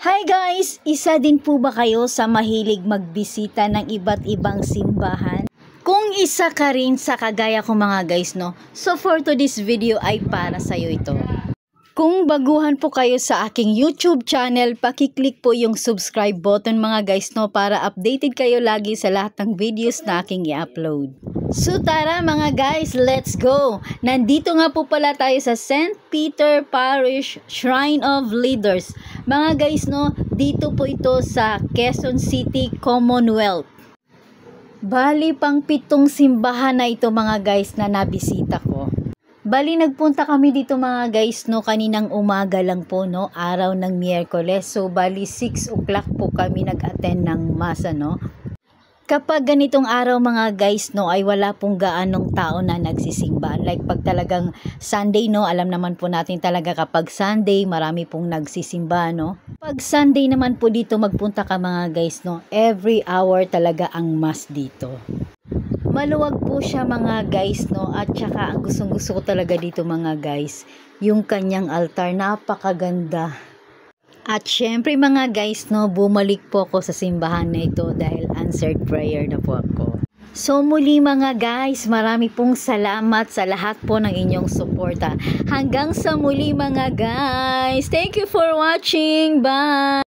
Hi guys! Isa din po ba kayo sa mahilig magbisita ng iba't ibang simbahan? Kung isa ka rin sa kagaya ko mga guys, no? So for today's video ay para sa'yo ito. Kung baguhan po kayo sa aking YouTube channel, pakiclick po yung subscribe button mga guys, no? Para updated kayo lagi sa lahat ng videos na aking i-upload. So tara mga guys, let's go! Nandito nga po pala tayo sa St. Peter Parish Shrine of Leaders. Mga guys, no, dito po ito sa Quezon City, Commonwealth. Bali pang 7 simbahan na ito mga guys na nabisita ko. Bali nagpunta kami dito mga guys, no, kaninang umaga lang po, no, araw ng Miyerkules. So bali 6 o'clock po kami nag-attend ng masa, no. Kapag ganitong araw mga guys, no, ay wala pong gaanong tao na nagsisimba. Like pag talagang Sunday, no, alam naman po natin talaga kapag Sunday, marami pong nagsisimba, no. Pag Sunday naman po dito magpunta ka mga guys, no, every hour talaga ang mass dito. Maluwag po siya mga guys, no, at saka ang gustong-gusto ko talaga dito mga guys, yung kanyang altar, napakaganda. At syempre mga guys, no, bumalik po ako sa simbahan na ito dahil answered prayer na po ako. So muli mga guys, marami pong salamat sa lahat po ng inyong suporta. Hanggang sa muli mga guys. Thank you for watching. Bye!